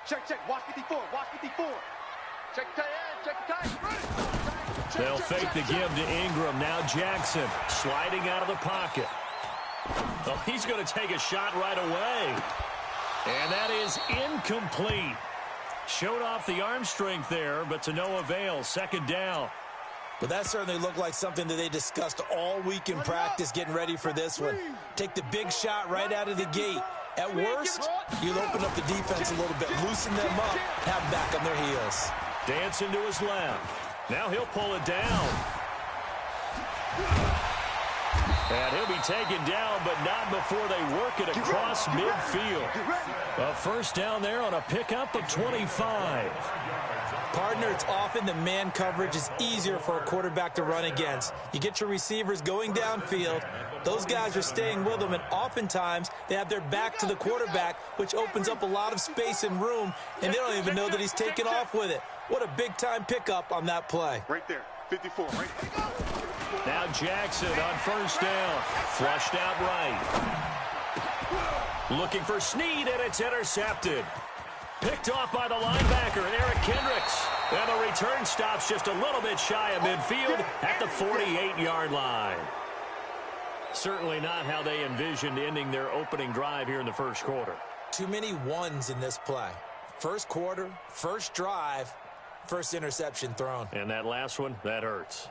Check, check. Watch 54. Watch 54. Check tight end. Check tight. They'll fake the give to Ingram. Now Jackson sliding out of the pocket. Oh, he's going to take a shot right away. And that is incomplete. Showed off the arm strength there, but to no avail. Second down. Well, that certainly looked like something that they discussed all week in practice getting ready for this one. Take the big shot right out of the gate. At worst, you'll open up the defense a little bit, loosen them up, have them back on their heels. Dancing to his left. Now he'll pull it down. And he'll be taken down, but not before they work it across midfield. A first down there on a pickup of 25. Partner, it's often that man coverage is easier for a quarterback to run against. You get your receivers going downfield. Those guys are staying with them, and oftentimes they have their back to the quarterback, which opens up a lot of space and room, and they don't even know that he's taken off with it. What a big-time pickup on that play. Right there, 54, right there. Now Jackson on first down. Flushed out right. Looking for Snead, and it's intercepted. Picked off by the linebacker, Eric Kendricks. And the return stops just a little bit shy of midfield at the 48-yard line. Certainly not how they envisioned ending their opening drive here in the first quarter. Too many ones in this play. First quarter, first drive, first interception thrown. And that last one, that hurts.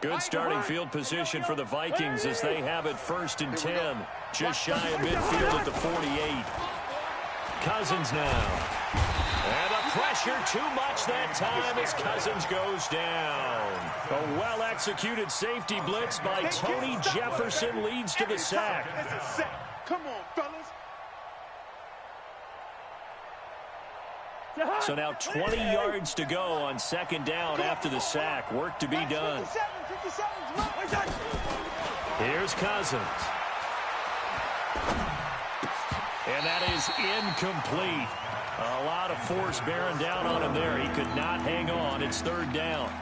Good starting field position for the Vikings as they have it 1st and 10. Just shy of midfield at the 48. Cousins now. And the pressure too much that time as Cousins goes down. A well-executed safety blitz by Tony Jefferson leads to the sack. Come on, fellas. So now 20 yards to go on second down after the sack. Work to be done. Here's Cousins. And that is incomplete. A lot of force bearing down on him there. He could not hang on. It's third down.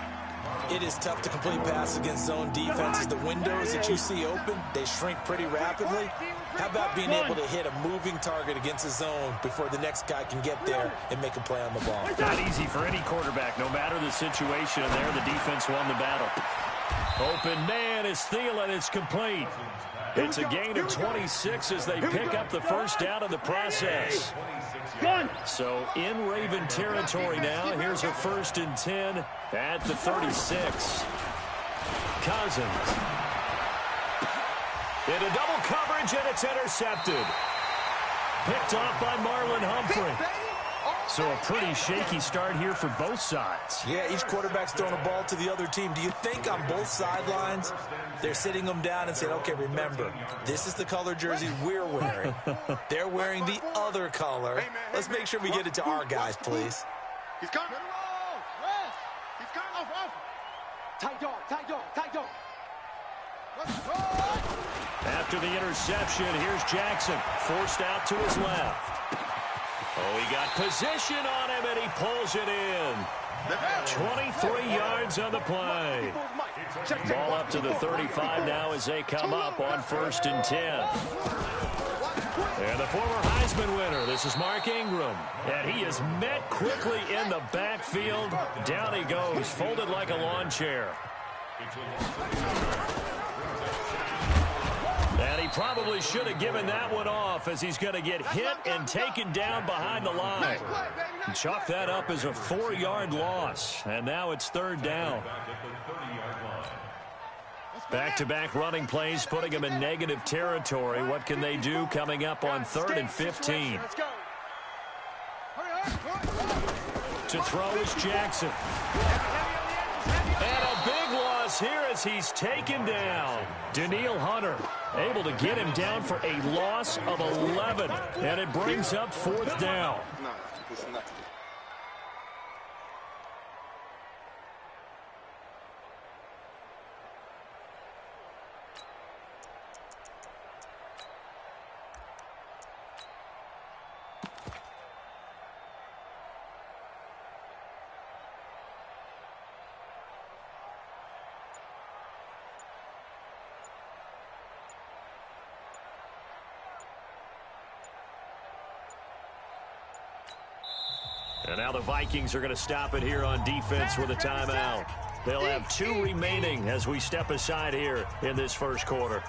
It is tough to complete passes against zone defenses. The windows that you see open, they shrink pretty rapidly. How about being able to hit a moving target against a zone before the next guy can get there and make a play on the ball? Not easy for any quarterback, no matter the situation. And there, the defense won the battle. Open man is Thielen. It's complete. It's a gain of 26 as they pick up the first down in the process. So in Raven territory now. Here's a 1st and 10 at the 36. Cousins. Into double coverage, and it's intercepted. Picked off by Marlon Humphrey. So a pretty shaky start here for both sides. Yeah, each quarterback's throwing a ball to the other team. Do you think on both sidelines they're sitting them down and saying, okay, remember, this is the color jersey we're wearing. They're wearing the other color. Let's make sure we get it to our guys, please. He's coming. He's coming. Tight dog, tight dog, tight dog. After the interception, here's Jackson. Forced out to his left. Oh, he got position on him, and he pulls it in. 23 yards on the play. Ball up to the 35 now as they come up on 1st and 10. And the former Heisman winner, this is Mark Ingram. And he is met quickly in the backfield. Down he goes, folded like a lawn chair. And he probably should have given that one off as he's going to get hit and taken down behind the line. Chalk that up as a 4-yard loss. And now it's third down. Back-to-back running plays putting him in negative territory. What can they do coming up on 3rd and 15? To throw is Jackson. And a big loss here as he's taken down. Daniil Hunter able to get him down for a loss of 11. And it brings up 4th down. No, this is nothing. And now the Vikings are going to stop it here on defense with a timeout. They'll have 2 remaining as we step aside here in this first quarter.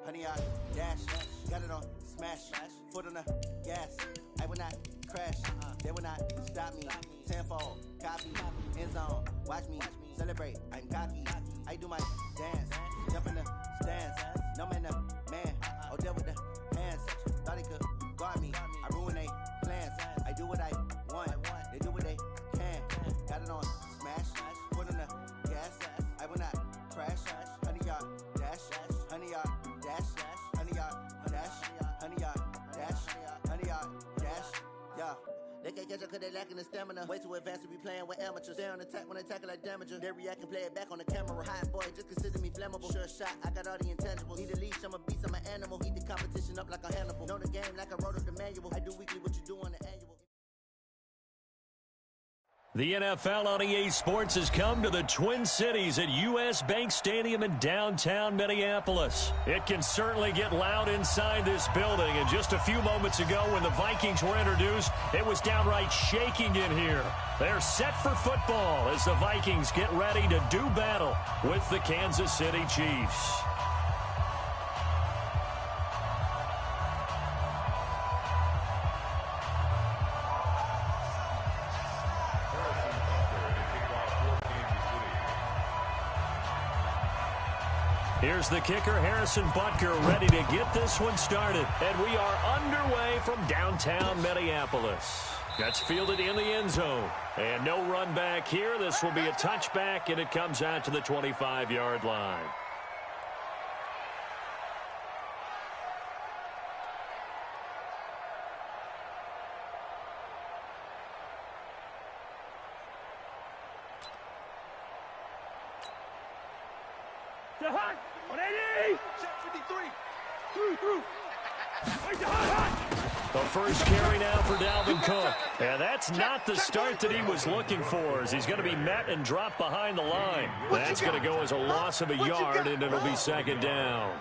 Honey, I dash, got it on smash, foot on the gas. I will not crash, they will not stop me. Tenfold, copy, end zone, watch me celebrate. I'm cocky, I do my dance, jump in the stands. No man, man, oh there with the hands. Thought he could guard me, I ruin they plans. I do what I want, they do what they can. Got it on smash, foot on the gas. I will not crash, honey, y'all dash, honey, y'all dash, honey, y'all dash, honey, y'all dash, honey, y'all dash, yeah. They can't catch up cause they lacking the stamina. Way too advanced to be playing with amateurs. Stay on attack when they tackle like damager. They react and play it back on the camera. Hot boy, just consider me flammable. Sure shot, I got all the intangibles. Need a leash, I'm a beast, I'm an animal. Heat the competition up like a Hannibal. Know the game like I wrote up the manual. I do weekly what you do on the annual. The NFL on EA Sports has come to the Twin Cities at US Bank Stadium in downtown Minneapolis. It can certainly get loud inside this building, and just a few moments ago when the Vikings were introduced, it was downright shaking in here. They're set for football as the Vikings get ready to do battle with the Kansas City Chiefs. Here's the kicker, Harrison Butker, ready to get this one started. And we are underway from downtown Minneapolis. That's fielded in the end zone. And no run back here. This will be a touchback, and it comes out to the 25-yard line. The first carry now for Dalvin Cook. And that's not the start that he was looking for, as he's going to be met and dropped behind the line. That's going to go as a loss of a yard, and it'll be second down.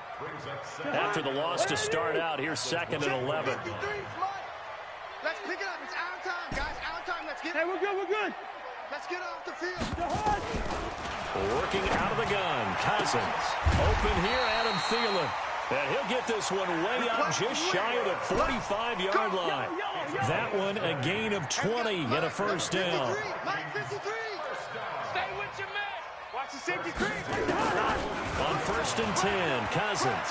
After the loss to start out, here's 2nd and 11. Let's pick it up. It's our time, guys. Our time. Let's get it. Hey, we're good. We're good. Let's get off the field. Working out of the gun, Cousins. Open here, Adam Thielen. And he'll get this one way up just shy of the 45-yard line. That one a gain of 20 and a first down. Mike 53. Stay with your man. Watch the safety creep. On 1st and 10, Cousins.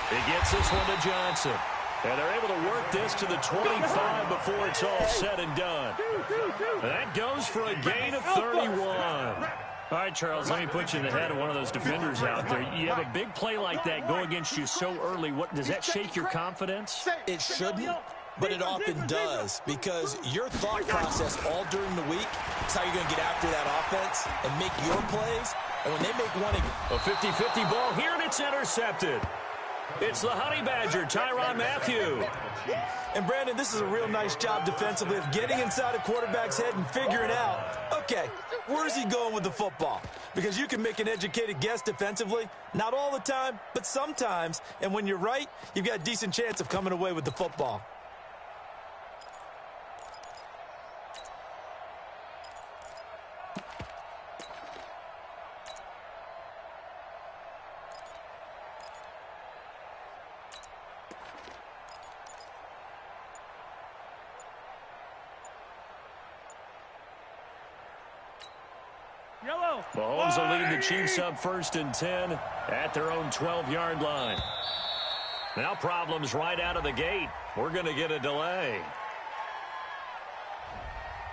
He gets this one to Johnson. And they're able to work this to the 25 before it's all said and done. That goes for a gain of 31. All right, Charles, let me put you in the head of one of those defenders out there. You have a big play like that go against you so early. What does that shake your confidence? It shouldn't, but it often does, because your thought process all during the week is how you're going to get after that offense and make your plays. And when they make one... A 50-50 ball here, and it's intercepted. It's the Honey Badger, Tyrann Mathieu. And, Brandon, this is a real nice job defensively of getting inside a quarterback's head and figuring out, okay, where's he going with the football? Because you can make an educated guess defensively, not all the time, but sometimes. And when you're right, you've got a decent chance of coming away with the football. Mahomes will lead the Chiefs up 1st and 10 at their own 12-yard line. Now problems right out of the gate. We're going to get a delay.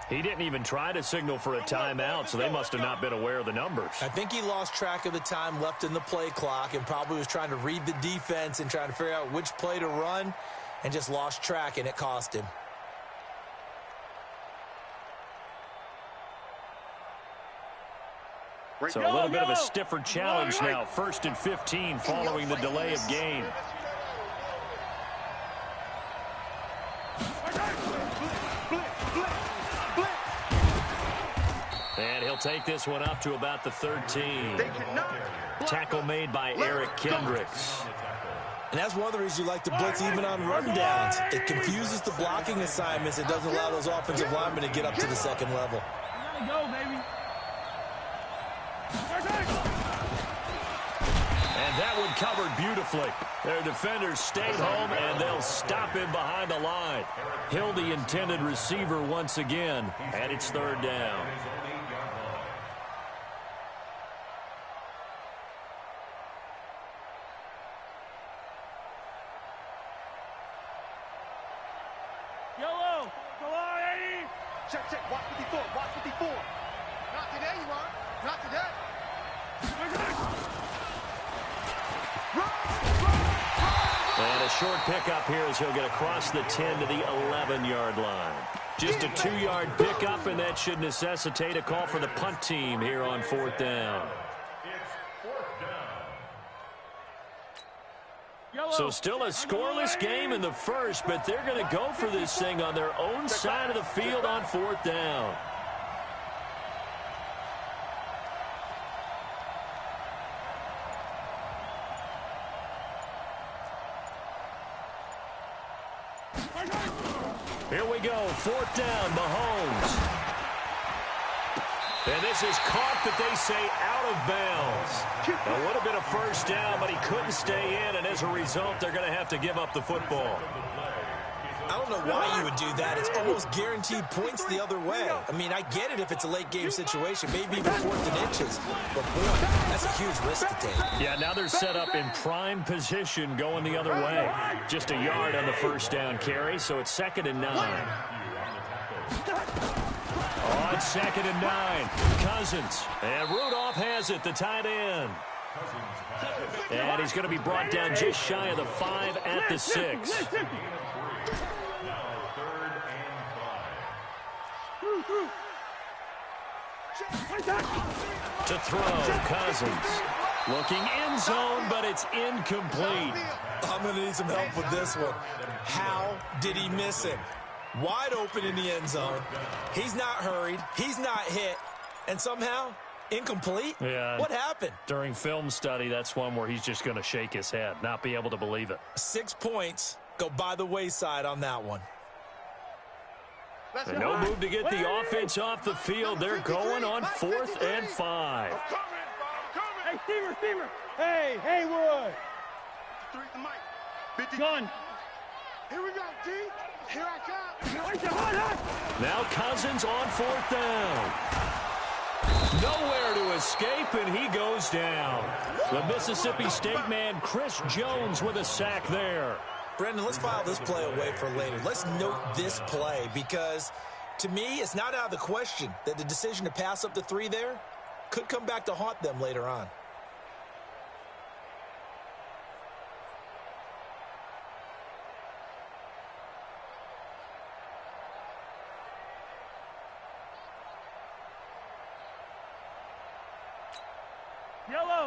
He didn't even try to signal for a timeout, so they must have not been aware of the numbers. I think he lost track of the time left in the play clock and probably was trying to read the defense and trying to figure out which play to run and just lost track, and it cost him. So a little bit of a stiffer challenge now. 1st and 15 following the delay of game. And he'll take this one up to about the 13. Tackle made by Eric Kendricks. And that's one of the reasons you like to blitz even on rundowns. It confuses the blocking assignments. It doesn't allow those offensive linemen to get up to the second level. Go, baby. And that one covered beautifully. Their defenders stayed home, and they'll stop him behind the line. Hill, the intended receiver once again, and it's 3rd down. Yellow. Go on, 80. Check. Watch 54. Watch 54. Not today, you are. Not today. And a short pickup here as he'll get across the 10 to the 11-yard line. Just a 2-yard pickup, and that should necessitate a call for the punt team here on 4th down. So still a scoreless game in the first, but they're going to go for this thing on their own side of the field on 4th down. Here we go, 4th down, Mahomes. And this is caught, that they say, out of bounds. It would have been a first down, but he couldn't stay in, and as a result, they're going to have to give up the football. I don't know why you would do that. It's almost guaranteed points the other way. I mean, I get it if it's a late-game situation, maybe even 4th and inches. But, boy, that's a huge risk to take. Yeah, now they're set up in prime position going the other way. Just a yard on the first down carry, so it's 2nd and 9. On 2nd and 9, Cousins. And Rudolph has it, the tight end. And he's going to be brought down just shy of the 5 at the 6. To throw, Cousins. Looking end zone, but it's incomplete. I'm going to need some help with this one. How did he miss him? Wide open in the end zone. He's not hurried. He's not hit. And somehow, incomplete? Yeah. What happened? During film study, that's one where he's just going to shake his head, not be able to believe it. 6 points go by the wayside on that one. And no move to get the offense off the field. They're going on 4th and 5. Hey, receiver. Hey, Haywood. Gun. Here we go, D. Here I come. Now Cousins on 4th down. Nowhere to escape, and he goes down. The Mississippi State man, Chris Jones, with a sack there. Brendan, let's file this play away for later. Let's note this play because, to me, it's not out of the question that the decision to pass up the 3 there could come back to haunt them later on.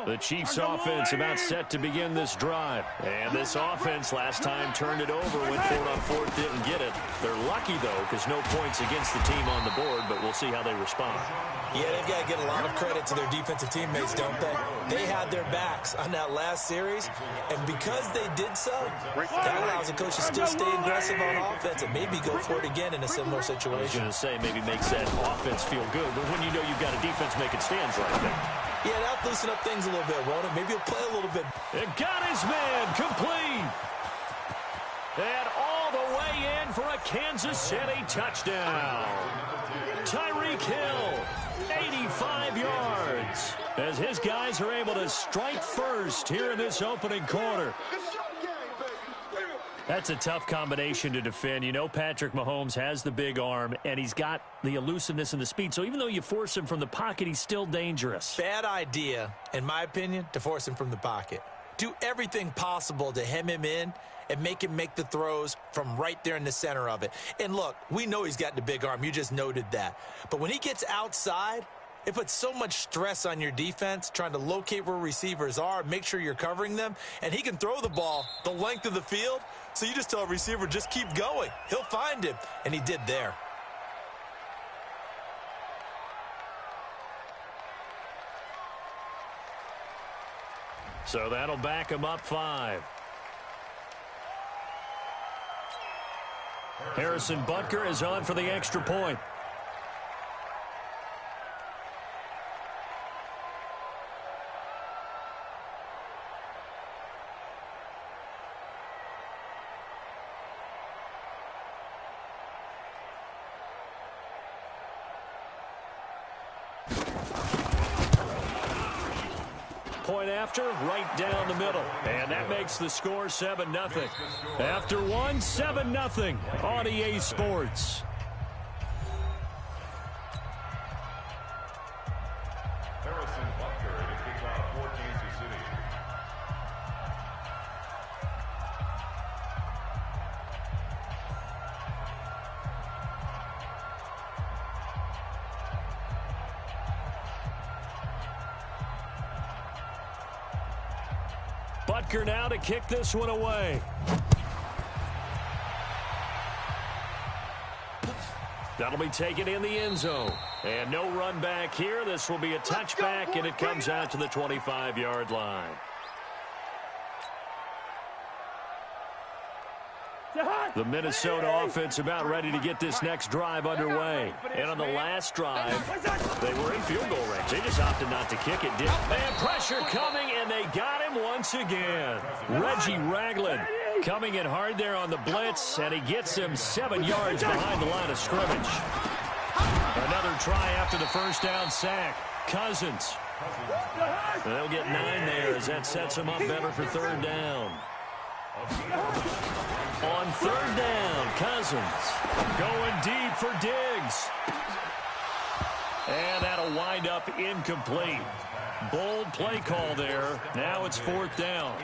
The Chiefs offense about set to begin this drive. And this offense last time turned it over, went for it on 4th, didn't get it. They're lucky, though, because no points against the team on the board, but we'll see how they respond. Yeah, they've got to get a lot of credit to their defensive teammates, don't they? They had their backs on that last series, and because they did so, that allows the coach to still stay aggressive on offense and maybe go for it again in a similar situation. I was going to say maybe makes that offense feel good, but when you know you've got a defense making stands right there. Yeah, that'll loosen up things a little bit, won't it? Maybe he'll play a little bit. It got his man complete. And all the way in for a Kansas City touchdown. Tyreek Hill, 85 yards. As his guys are able to strike first here in this opening quarter. That's a tough combination to defend. You know Patrick Mahomes has the big arm, and he's got the elusiveness and the speed. So even though you force him from the pocket, he's still dangerous. Bad idea, in my opinion, to force him from the pocket. Do everything possible to hem him in and make him make the throws from right there in the center of it. And look, we know he's got the big arm. You just noted that. But when he gets outside, it puts so much stress on your defense trying to locate where receivers are, make sure you're covering them, and he can throw the ball the length of the field. So you just tell a receiver, just keep going. He'll find him, and he did there. So that'll back him up 5. Harrison Butker is on for the extra point. Point after, right down the middle. And that makes the score 7-0. After one, 7-0 on EA Sports. Harrison Butker to kick off for Kansas City. Butker now to kick this one away. That'll be taken in the end zone. And no run back here. This will be a touchback, and it comes out to the 25-yard line. The Minnesota offense about ready to get this next drive underway. And on the last drive, they were in field goal range. They just opted not to kick it, and pressure coming, and they got him once again. Reggie Ragland coming in hard there on the blitz, and he gets him 7 yards behind the line of scrimmage. Another try after the first down sack. Cousins. And they'll get 9 there as that sets him up better for 3rd down. On 3rd down, Cousins going deep for Diggs. And that'll wind up incomplete. Bold play call there. Now it's 4th down.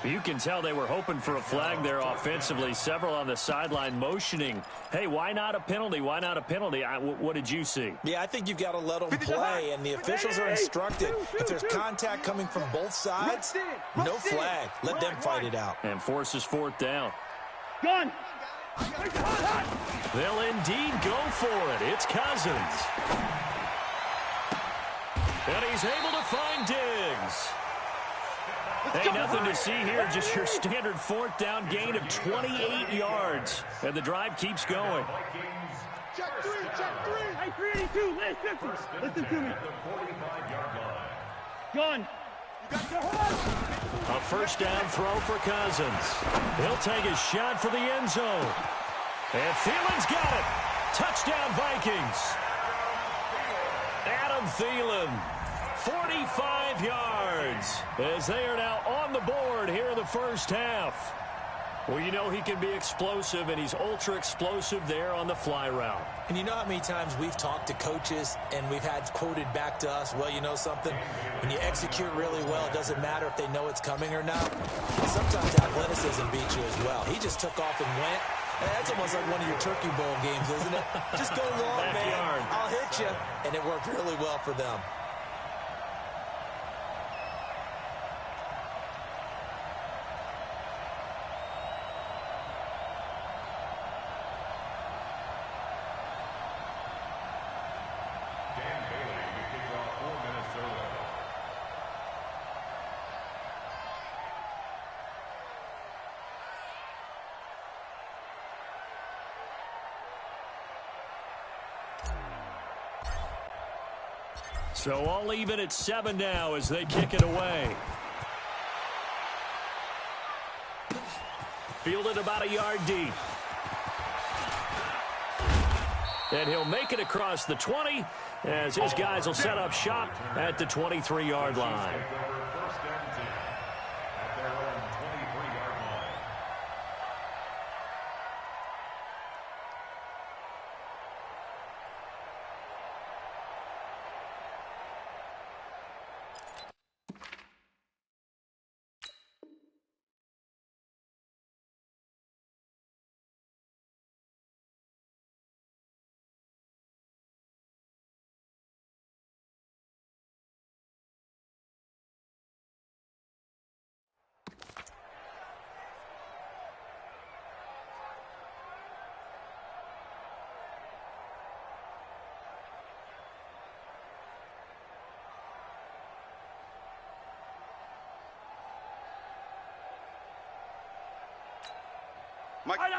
You can tell they were hoping for a flag there offensively. Several on the sideline motioning, hey, why not a penalty? Why not a penalty? What did you see? Yeah, I think you've got to let them play, and the officials are instructed. If there's contact coming from both sides, no flag. Let them fight it out. And forces fourth down. Gun. They'll indeed go for it. It's Cousins. And he's able to find Diggs. Hey, nothing to see here. Just your standard fourth down gain of 28 yards. And the drive keeps going. Check three. Hey, 382, listen to me. Gun. A first down throw for Cousins. He'll take a shot for the end zone. And Thielen's got it. Touchdown, Vikings. Adam Thielen, 45 yards, as they are now on the board here in the first half. Well, you know he can be explosive, and he's ultra-explosive there on the fly route. And you know how many times we've talked to coaches and we've had quoted back to us, well, you know something? When you execute really well, it doesn't matter if they know it's coming or not. Sometimes athleticism beats you as well. He just took off and went. That's almost like one of your Turkey Bowl games, isn't it? Just go long, man. I'll hit you. And it worked really well for them. So all even at 7 now as they kick it away. Fielded about a yard deep. And he'll make it across the 20 as his guys will set up shop at the 23-yard line.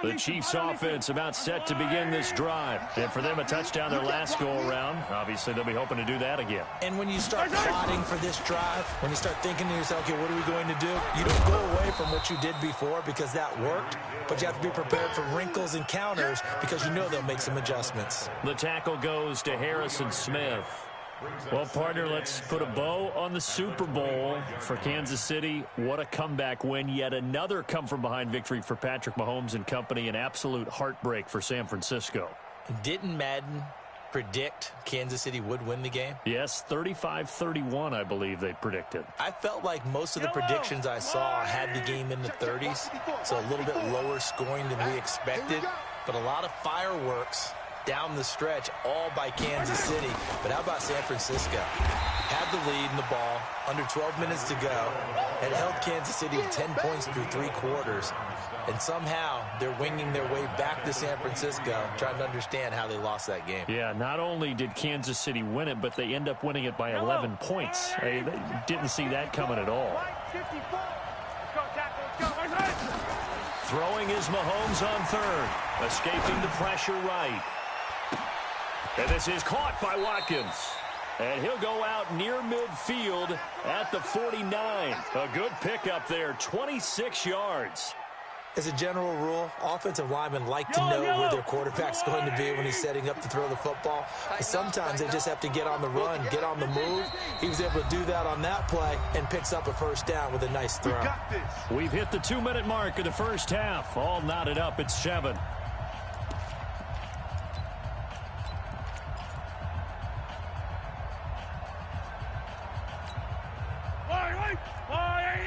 The Chiefs offense about set to begin this drive. And for them, a touchdown their last go-around. Obviously, they'll be hoping to do that again. And when you start plotting for this drive, when you start thinking to yourself, okay, what are we going to do? You don't go away from what you did before because that worked, but you have to be prepared for wrinkles and counters because you know they'll make some adjustments. The tackle goes to Harrison Smith. Well, partner, let's put a bow on the Super Bowl for Kansas City. What a comeback win. Yet another come-from-behind victory for Patrick Mahomes and company. An absolute heartbreak for San Francisco. Didn't Madden predict Kansas City would win the game? Yes, 35-31, I believe they predicted. I felt like most of the predictions I saw had the game in the 30s, so a little bit lower scoring than we expected, but a lot of fireworks down the stretch, all by Kansas City. But how about San Francisco? Had the lead in the ball, under 12 minutes to go, and held Kansas City to 10 points through 3 quarters. And somehow they're winging their way back to San Francisco, trying to understand how they lost that game. Yeah, not only did Kansas City win it, but they end up winning it by 11 points. They didn't see that coming at all. Throwing is Mahomes on third, escaping the pressure right. And this is caught by Watkins. And he'll go out near midfield at the 49. A good pickup there, 26 yards. As a general rule, offensive linemen like to know where their quarterback's going to be when he's setting up to throw the football. But sometimes they just have to get on the run, get on the move. He was able to do that on that play and picks up a first down with a nice throw. We've hit the 2-minute mark of the first half. All knotted up at 7.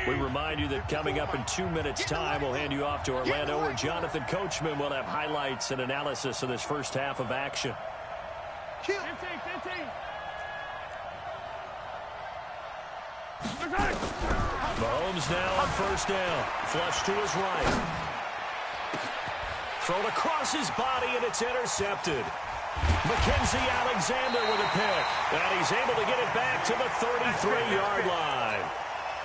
We remind you that Coming up in 2 minutes' time, we'll hand you off to Orlando, where Jonathan Coachman will have highlights and analysis of this first half of action. 15. Mahomes now on first down. Flush to his right. Thrown across his body, and it's intercepted. Mackenzie Alexander with a pick. And he's able to get it back to the 33-yard line.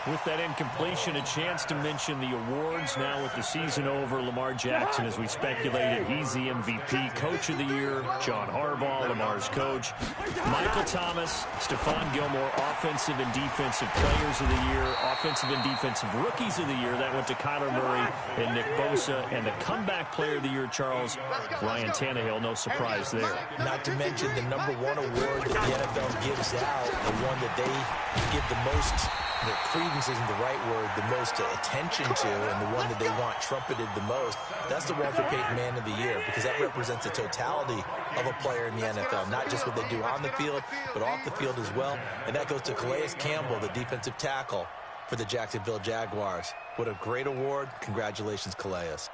With that incompletion, a chance to mention the awards now with the season over. Lamar Jackson, as we speculated, he's the MVP, Coach of the Year. John Harbaugh, Lamar's coach. Michael Thomas, Stephon Gilmore, Offensive and Defensive Players of the Year. Offensive and Defensive Rookies of the Year. That went to Kyler Murray and Nick Bosa. And the Comeback Player of the Year, Charles, Ryan Tannehill. No surprise there. Not to mention the #1 award that the NFL gives out, the one that they give the most, the credence isn't the right word, the most attention to, and the one that they want trumpeted the most. That's the Walter Payton Man of the Year, because that represents the totality of a player in the NFL, not just what they do on the field, but off the field as well. And that goes to Calais Campbell, the defensive tackle for the Jacksonville Jaguars. What a great award. Congratulations, Calais.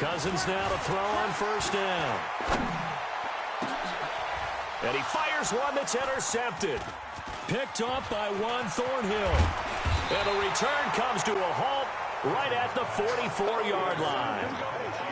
Cousins now to throw on first down. And he fires one that's intercepted. Picked off by Juan Thornhill. And the return comes to a halt right at the 44-yard line.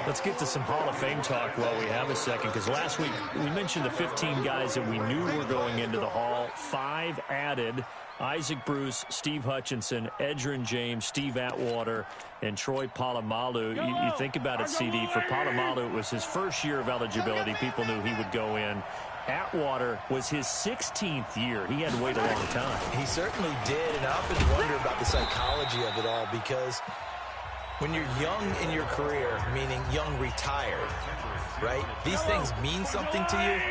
Let's get to some Hall of Fame talk while we have a second, because last week we mentioned the 15 guys that we knew were going into the Hall. 5 added: Isaac Bruce, Steve Hutchinson, Edgerrin James, Steve Atwater, and Troy Polamalu. You think about it, CD. For Polamalu, it was his first year of eligibility. People knew he would go in. Atwater was his 16th year. He had to wait a long time. He certainly did, and I often wonder about the psychology of it all, because when you're young in your career, meaning young retired, right, these things mean something to you,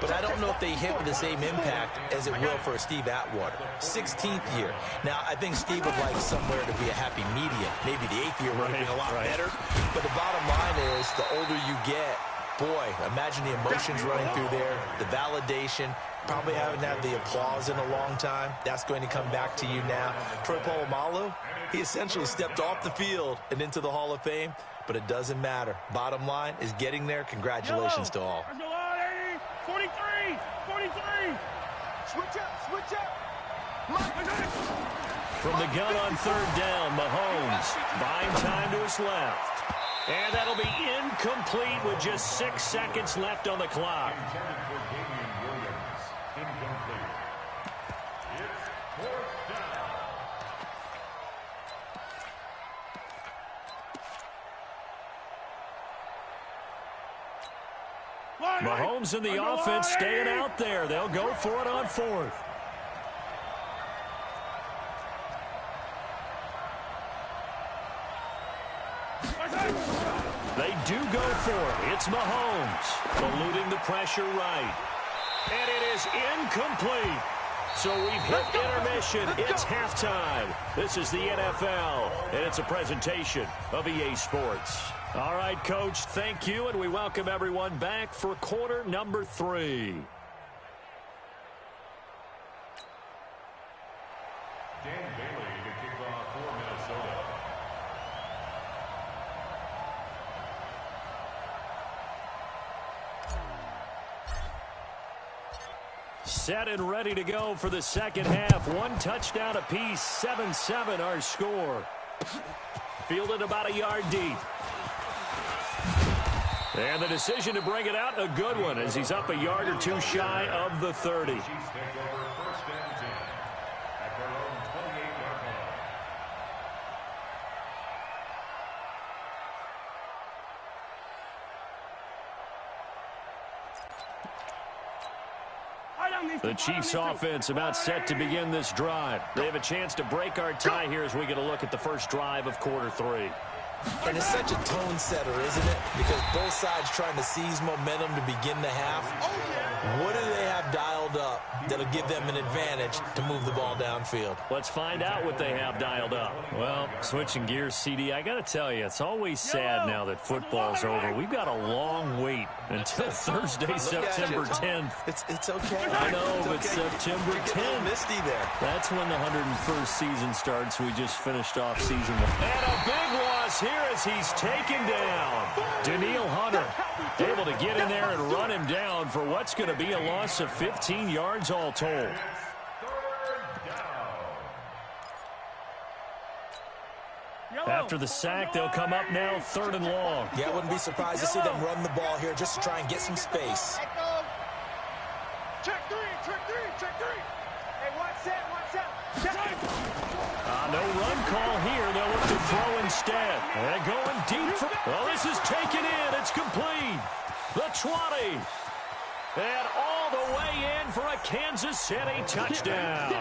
but I don't know if they hit with the same impact as it will for Steve Atwater. 16th year. Now, I think Steve would like somewhere to be a happy medium. Maybe the 8th year would have been a lot better. But the bottom line is, the older you get, boy, imagine the emotions running through there, the validation, probably haven't had the applause in a long time. That's going to come back to you now. Troy Polamalu, he essentially stepped off the field and into the Hall of Fame, but it doesn't matter. Bottom line is getting there. Congratulations to all. 43. Switch up. From the gun on third down, Mahomes buying time to his left. And that'll be incomplete with just 6 seconds left on the clock. Mahomes and the offense staying out there. They'll go for it on fourth. They do go for it. It's Mahomes eluding the pressure right. And it is incomplete. So we've hit intermission. It's halftime. This is the NFL, and it's a presentation of EA Sports. All right, Coach, thank you, and we welcome everyone back for quarter number 3. Dan Bailey to kick off for Minnesota. Set and ready to go for the second half. 1 touchdown apiece, 7-7 our score. Fielded about a yard deep. And the decision to bring it out, a good one, as he's up a yard or 2 shy of the 30. Chiefs take over first and 10 at their own 28-yard line. The Chiefs offense about set to begin this drive. They have a chance to break our tie here as we get a look at the first drive of quarter 3. And it's such a tone setter, isn't it? Because both sides trying to seize momentum to begin the half. What do they have dialed dialed up that'll give them an advantage to move the ball downfield? Let's find out what they have dialed up. Well, switching gears, CD, I got to tell you, it's always sad now that football's over. We've got a long wait until Thursday, September 10th. It's okay. I know, it's but okay. September 10th. Misty there. That's when the 101st season starts. We just finished off season 1. And a big loss here as he's taken down. Daniil Hunter able to get in there and run him down for what's going to be a loss of 15 yards all told. After the sack, they'll come up now 3rd and long. Yeah, I wouldn't be surprised to see them run the ball here just to try and get some space. Check three. Hey, watch that. No run call here. They'll look to throw instead. They're going deep. Well, this is taken in. It's complete. The 20. And all the way in for a Kansas City touchdown.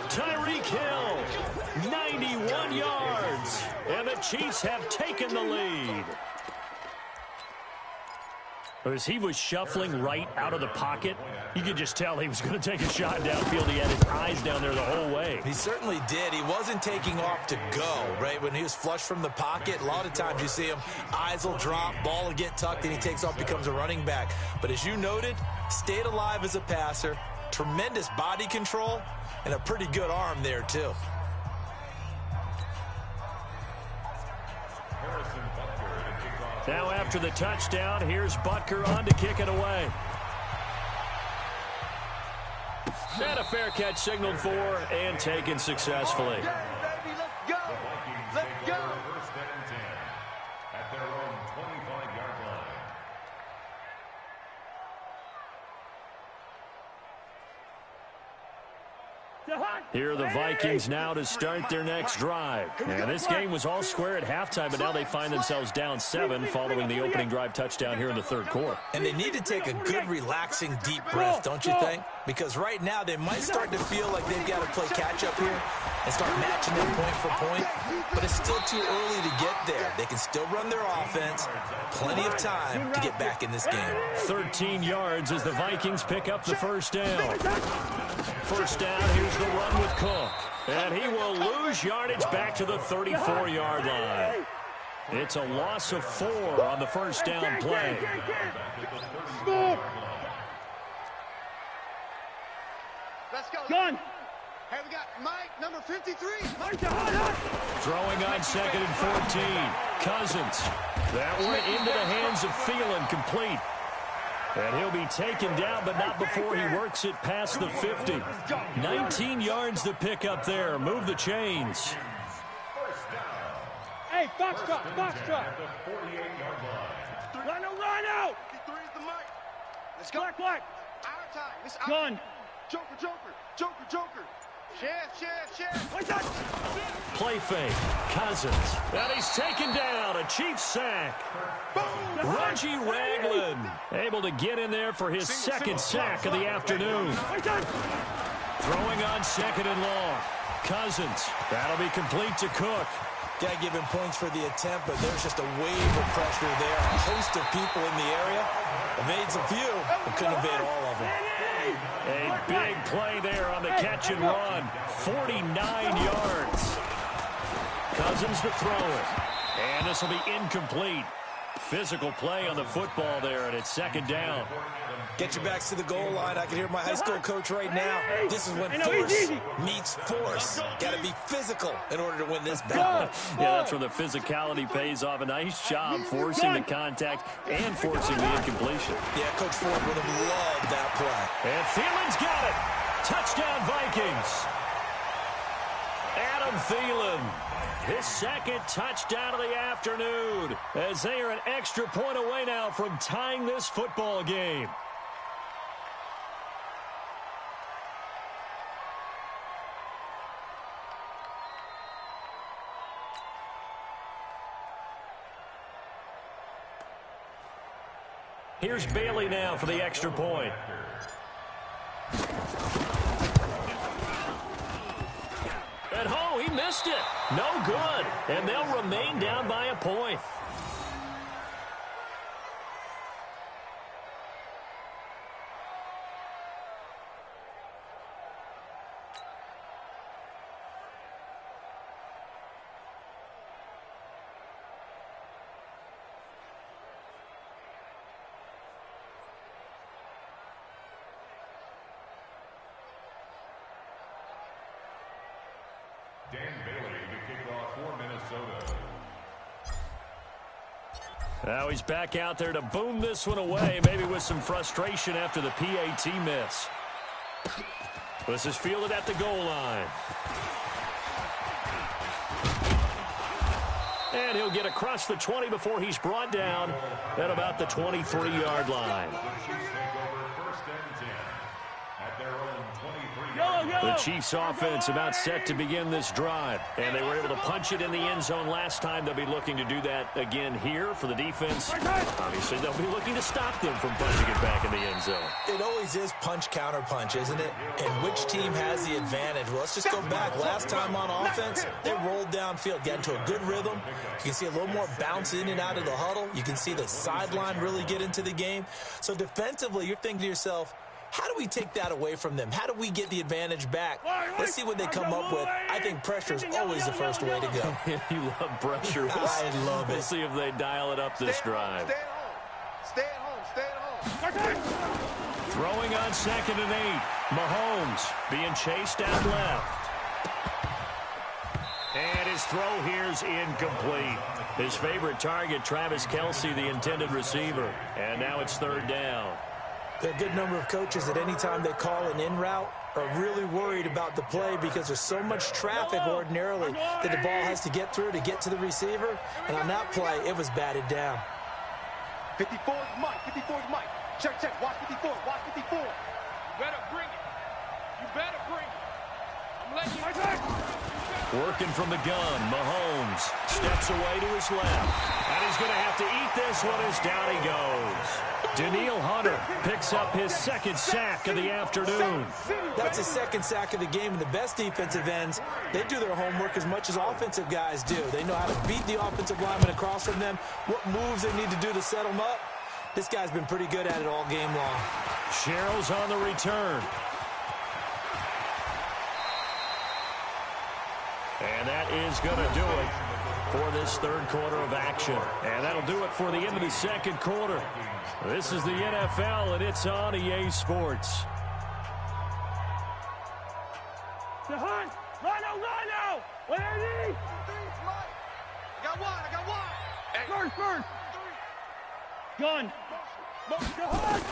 Tyreek Hill, 91 yards. And the Chiefs have taken the lead. As he was shuffling right out of the pocket, you could just tell he was going to take a shot downfield. He had his eyes down there the whole way. He certainly did. He wasn't taking off to go, right? When he was flush from the pocket, a lot of times you see him, eyes will drop, ball will get tucked, and he takes off, becomes a running back. But as you noted, stayed alive as a passer, tremendous body control, and a pretty good arm there, too. Now after the touchdown, here's Butker on to kick it away. And a fair catch signaled for and taken successfully. Let's go. First and 10 at their own 25-yard line. Here are the Vikings now to start their next drive. And this game was all square at halftime, but now they find themselves down 7 following the opening drive touchdown here in the 3rd quarter. And they need to take a good, relaxing, deep breath, don't you think? Because right now they might start to feel like they've got to play catch-up here and start matching them point for point. But it's still too early to get there. They can still run their offense. Plenty of time to get back in this game. 13 yards as the Vikings pick up the first down. First down, here's the run with Cook. And he will lose yardage back to the 34-yard line. It's a loss of 4 on the first down play. Let's go. Gun. Hey, we got Mike, number 53. Throwing on 2nd and 14. Cousins. That went into the hands of Thielen, complete. And he'll be taken down, but not before he works it past the 50. 19 yards to pick up there. Move the chains. Hey, box truck. Run out. 53 is the mic. Let's go. Black. Our time. It's our Gun. Joker. Chef. Play fake. Cousins. And he's taken down. A Chiefs sack. Reggie Ragland able to get in there for his second sack of the afternoon. Throwing on 2nd and long. Cousins. That'll be complete to Cook. Got to give him points for the attempt, but there's just a wave of pressure there. A host of people in the area. Evades a few, but couldn't evade all of them. A big play there on the catch and run. 49 yards. Cousins to throw it. And this will be incomplete. Physical play on the football there, and it's 2nd down. Get your backs to the goal line. I can hear my high school coach right now. This is when force meets force. Got to be physical in order to win this battle. Yeah, that's where the physicality pays off. A nice job forcing the contact and forcing the incompletion. Yeah, Coach Ford would have loved that play. And Thielen's got it. Touchdown, Vikings. Adam Thielen. His second touchdown of the afternoon as they are an extra point away now from tying this football game. Here's Bailey now for the extra point. And he missed it. No good. And they'll remain down by a point. Dan Bailey to kick off for Minnesota. Now he's back out there to boom this one away, maybe with some frustration after the PAT miss. This is fielded at the goal line. And he'll get across the 20 before he's brought down at about the 23-yard line. The Chiefs offense about set to begin this drive. And they were able to punch it in the end zone last time. They'll be looking to do that again here for the defense. Obviously, they'll be looking to stop them from punching it back in the end zone. It always is punch, counter punch, isn't it? And which team has the advantage? Well, let's just go back. Last time on offense, they rolled downfield, got into a good rhythm. You can see a little more bounce in and out of the huddle. You can see the sideline really get into the game. So defensively, you're thinking to yourself, how do we take that away from them? How do we get the advantage back? Let's see what they come up with. I think pressure is always the first way to go. You love pressure. I love it. We'll see if they dial it up this drive. Stay at home. Stay at home. Throwing on 2nd and 8. Mahomes being chased out left. And his throw here's incomplete. His favorite target, Travis Kelce, the intended receiver. And now it's 3rd down. There are a good number of coaches at any time they call an in route are really worried about the play because there's so much traffic ordinarily that the ball has to get through to get to the receiver. And on that play, it was batted down. 54 is Mike. 54 is Mike. Check. Watch 54. Watch 54. You better bring it. You better bring it. I'm letting you. Working from the gun, Mahomes steps away to his left. And he's going to have to eat this one as down he goes. Danielle Hunter picks up his 2nd sack of the afternoon. That's his 2nd sack of the game, and the best defensive ends, they do their homework as much as offensive guys do. They know how to beat the offensive lineman across from them, what moves they need to do to set them up. This guy's been pretty good at it all game long. Sherrill's on the return. And that is going to do it for this 3rd quarter of action. And that'll do it for the end of the 2nd quarter. This is the NFL, and it's on EA Sports. The hunt! Rhino! 180! I got one. First! Gun! The hunt!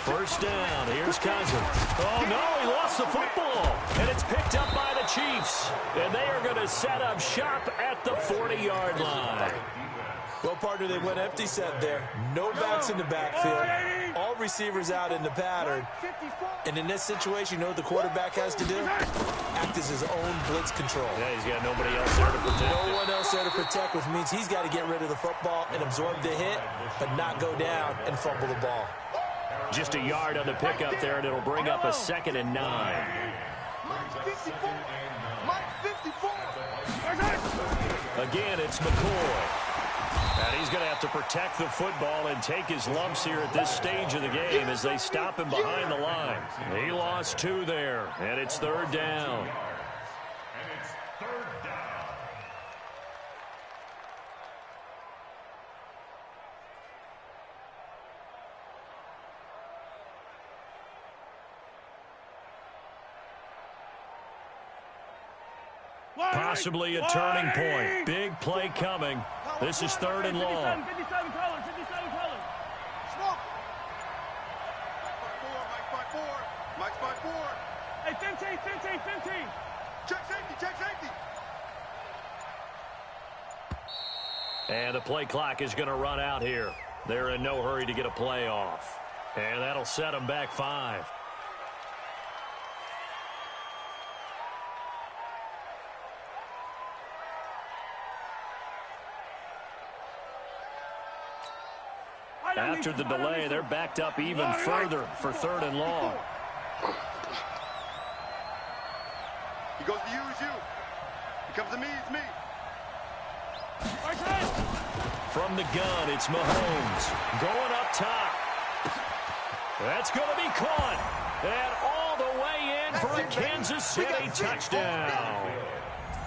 1st down. Here's Cousins. Oh, no, he lost the football. And it's picked up by the Chiefs. And they are going to set up shop at the 40-yard line. Well, partner, they went empty set there. No backs in the backfield. All receivers out in the pattern. And in this situation, you know what the quarterback has to do? Act as his own blitz control. Yeah, he's got nobody else there to protect. No one else there to protect, which means he's got to get rid of the football and absorb the hit, but not go down and fumble the ball. Just a yard on the pickup there, and it'll bring up a 2nd and 9. Mike 54. Mike 54. Again, it's McCoy. And he's going to have to protect the football and take his lumps here at this stage of the game as they stop him behind the line. He lost 2 there, and it's 3rd down. And it's 3rd down. Possibly a turning point. Big play coming. This is 3rd and long. 57 colors. Smoke. Mike 5-4. Mike 5-4. Hey, 15. Check safety. And the play clock is going to run out here. They're in no hurry to get a play off. And that'll set them back 5. After the delay, they're backed up even further for 3rd and long. He goes to you, it's you. He comes to me, it's me. From the gun, it's Mahomes going up top. That's going to be caught. And all the way in for a Kansas City touchdown.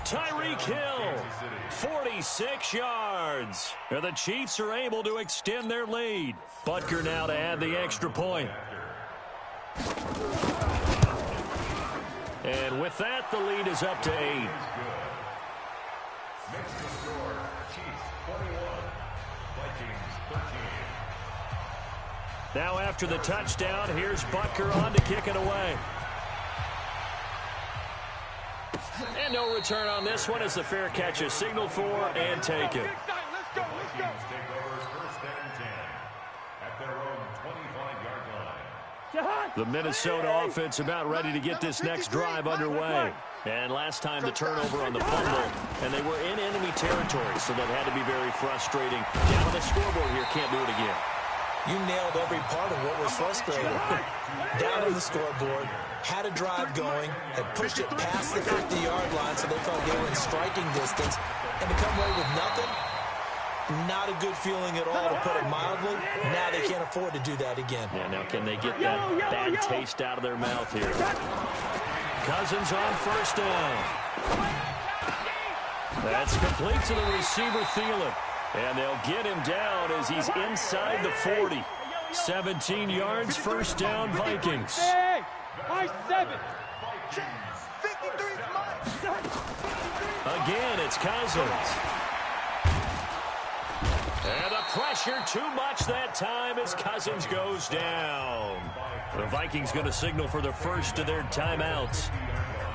Tyreek Hill, 46 yards. And the Chiefs are able to extend their lead. Butker now to add the extra point. And with that, the lead is up to 8. Next to score, Chiefs 21, Vikings 13. Now after the touchdown, here's Butker on to kick it away. And no return on this one as the fair catch is signaled for and taken. Let's go, let's go. Take over first and 10 at their own 25-yard line. The Minnesota offense about ready to get this next drive underway. And last time the turnover on the fumble, and they were in enemy territory, so that had to be very frustrating. Down on the scoreboard here, can't do it again. You nailed every part of what was frustrating. Down on the scoreboard, had a drive going, had pushed it past the 50-yard line so they felt they were in striking distance, and to come away with nothing, not a good feeling at all, to put it mildly. Now they can't afford to do that again. Yeah, now can they get that bad taste out of their mouth here? Cousins on first down. That's complete to the receiver, Thielen. And they'll get him down as he's inside the 40. 17 yards, first down, Vikings. Hey, my 7. 53 is mine. Again, it's Cousins. And the pressure too much that time as Cousins goes down. The Vikings going to signal for the first of their timeouts.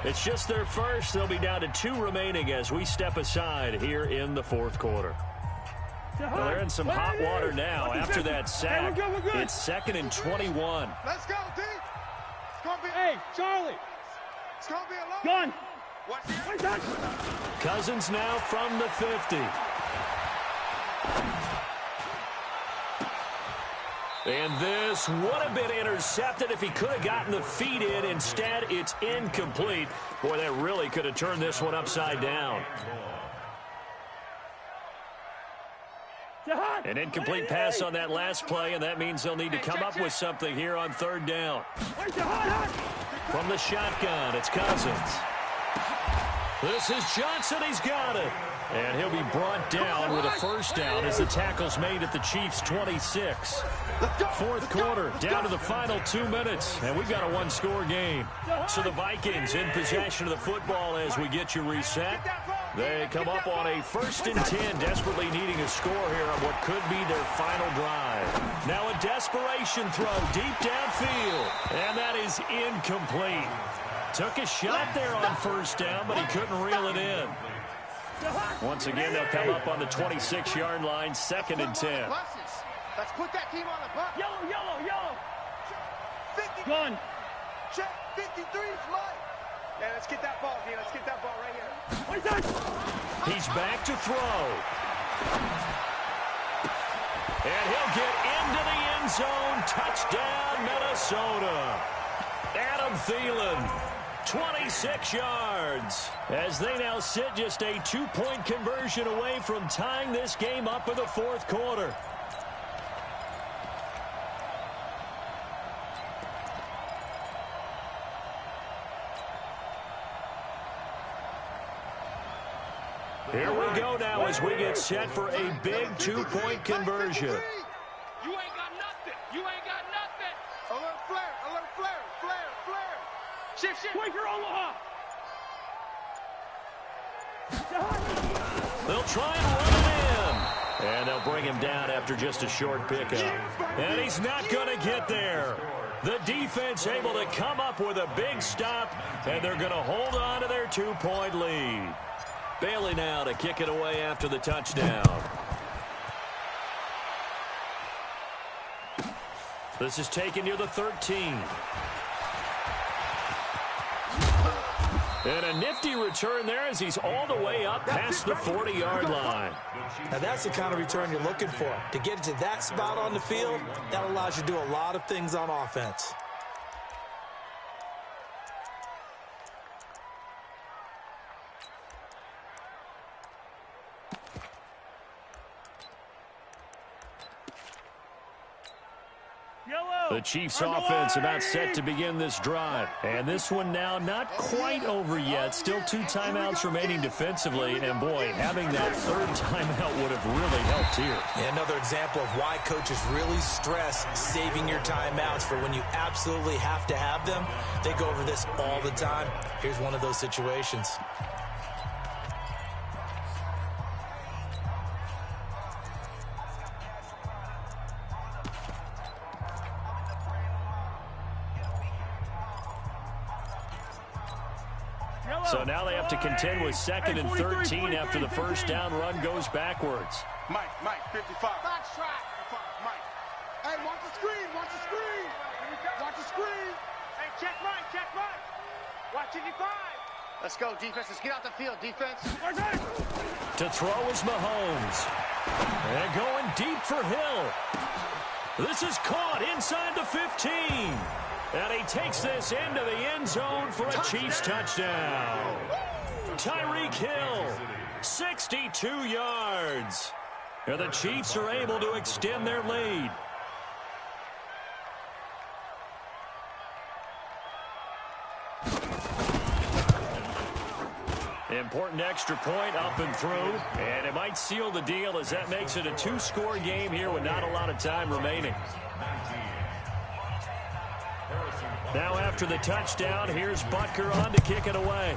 It's just their first. They'll be down to 2 remaining as we step aside here in the fourth quarter. Well, they're in some hot water now after that sack. It's 2nd and 21. Let's go, D. It's going to be. Hey, Charlie. It's going to be a long. Gun. What's here? What's that? Cousins now from the 50. And this would have been intercepted if he could have gotten the feet in. Instead, it's incomplete. Boy, that really could have turned this one upside down. An incomplete pass on that last play, and that means they'll need to come up with something here on 3rd down. From the shotgun, it's Cousins. This is Johnson. He's got it. And he'll be brought down with a first down as the tackle's made at the Chiefs' 26. Fourth quarter, down to the final 2 minutes, and we've got a 1-score game. So the Vikings in possession of the football as we get you reset. They come up on a 1st and 10, desperately needing a score here on what could be their final drive. Now a desperation throw deep downfield, and that is incomplete. Took a shot there on first down, but he couldn't reel it in. Once again, they'll come up on the 26-yard line, 2nd and 10. Let's put that team on the bus. Yellow, yellow, yellow. 50. Gun. Check. 53 is mine. Yeah, let's get that ball, D. Let's get that ball right here. What's that? He's back to throw. And he'll get into the end zone. Touchdown, Minnesota. Adam Thielen. 26 yards as they now sit just a 2-point conversion away from tying this game up in the fourth quarter. Here we go now as we get set for a big 2-point conversion. You ain't got nothing. You ain't got nothing. Alert flare. Alert flare. Flare. Flare. Shift, shift. Quaker Omaha. They'll try and run him in. And they'll bring him down after just a short pickup. And he's not going to get there. The defense able to come up with a big stop, and they're going to hold on to their 2-point lead. Bailey now to kick it away after the touchdown. This is taken near the 13. And a nifty return there as he's all the way up past the 40-yard line. Now that's the kind of return you're looking for. To get to that spot on the field, that allows you to do a lot of things on offense. The Chiefs offense about set to begin this drive. And this one now not quite over yet. Still 2 timeouts remaining defensively. And, boy, having that third timeout would have really helped here. Yeah, another example of why coaches really stress saving your timeouts for when you absolutely have to have them. They go over this all the time. Here's one of those situations. So now they have to contend with 2nd and 13 after the first down run goes backwards. Mike, 55. Box track. Mike. Hey, watch the screen. Watch the screen. Watch the screen. Hey, check Mike. Watch 55. Let's go, defense. Let's get out the field, defense. To throw is Mahomes. And going deep for Hill. This is caught inside the 15. And he takes this into the end zone for a Chiefs touchdown. Tyreek Hill, 62 yards. And the Chiefs are able to extend their lead. Important extra point up and through. And it might seal the deal as that makes it a 2-score game here with not a lot of time remaining. Now after the touchdown, here's Butker on to kick it away.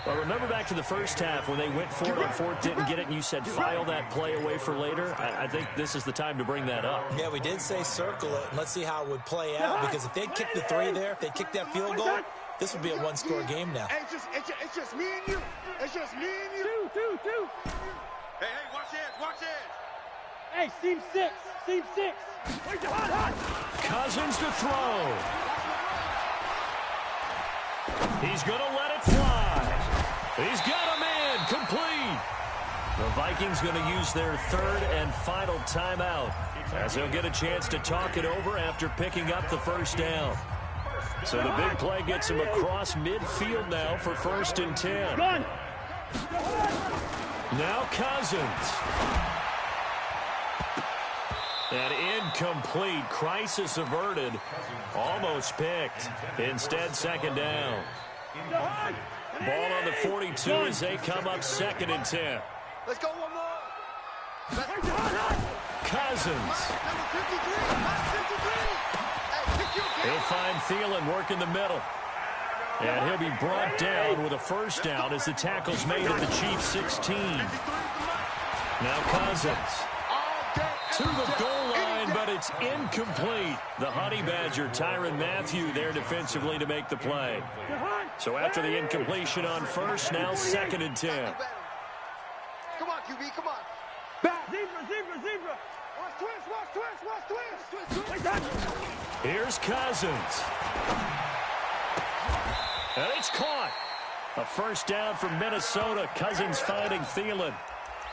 Well, remember back to the first half when they went 4 on 4, didn't get it, and you said file that play away for later? I think this is the time to bring that up. Yeah, we did say circle it, and let's see how it would play out, because if they kick the 3 there, if they kick that field goal, this would be a 1-score game now. Hey, it's just me and you. It's just me and you. Two. Hey, watch it. Hey, seam 6. Cousins to throw. He's going to let it fly. He's got a man complete. The Vikings going to use their 3rd and final timeout as they'll get a chance to talk it over after picking up the first down. So the big play gets him across midfield now for 1st and 10. Now Cousins. And incomplete. Crisis averted. Almost picked. Instead, 2nd down. Ball on the 42 as they come up 2nd and 10. Let's go one more. Cousins. Number 53. Hey, pick your game. He'll find Thielen working the middle. And he'll be brought down with a 1st down as the tackle's made at the Chiefs' 16. Now Cousins. To the goal line, but it's incomplete. The Honey Badger, Tyrann Mathieu, there defensively to make the play. So after the incompletion on 1st, now 2nd and 10. Come on, QB, come on. Back. Zebra. Watch twist. Here's Cousins. And it's caught. A 1st down from Minnesota. Cousins finding Thielen.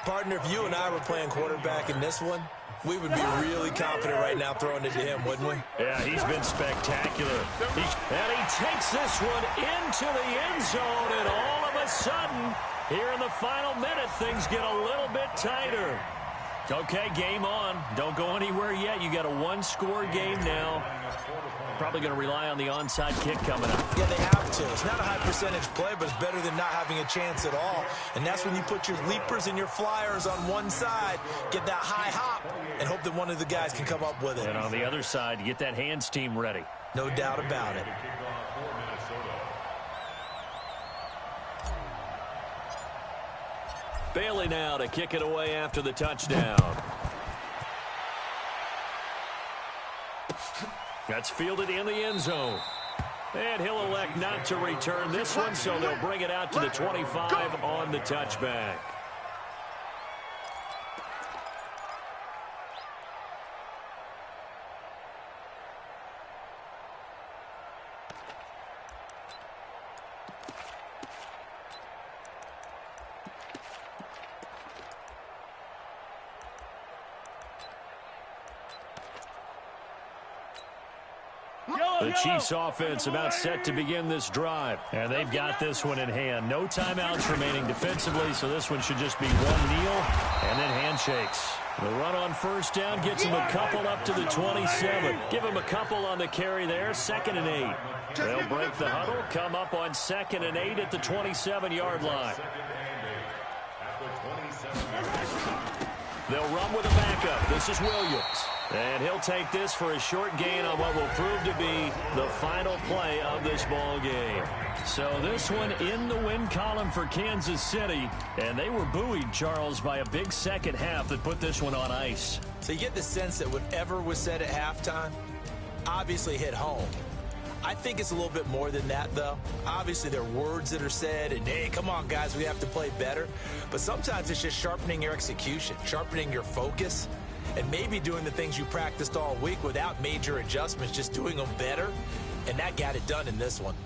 Partner, if you and I were playing quarterback in this one, we would be really confident right now throwing it to him, wouldn't we? Yeah, he's been spectacular. And he takes this one into the end zone, and all of a sudden, here in the final minute, things get a little bit tighter. Okay, game on. Don't go anywhere yet. You got a 1-score game now. Probably going to rely on the onside kick coming up. Yeah, they have to. It's not a high percentage play, but it's better than not having a chance at all. And that's when you put your leapers and your flyers on one side, get that high hop, and hope that one of the guys can come up with it. And on the other side, you get that hands team ready. No doubt about it. Bailey now to kick it away after the touchdown. That's fielded in the end zone. And he'll elect not to return this one, so they'll bring it out to the 25 on the touchback. The Chiefs offense about set to begin this drive. And they've got this one in hand. No timeouts remaining defensively, so this one should just be one kneel and then handshakes. The run on first down gets him a couple up to the 27. Give him a couple on the carry there. 2nd and 8. They'll break the huddle, come up on 2nd and 8 at the 27-yard line. They'll run with a backup. This is Williams. And he'll take this for a short gain on what will prove to be the final play of this ball game. So this one in the win column for Kansas City. And they were buoyed, Charles, by a big second half that put this one on ice. So you get the sense that whatever was said at halftime obviously hit home. I think it's a little bit more than that, though. Obviously, there are words that are said, and, hey, come on, guys, we have to play better. But sometimes it's just sharpening your execution, sharpening your focus, and maybe doing the things you practiced all week without major adjustments, just doing them better. And that got it done in this one.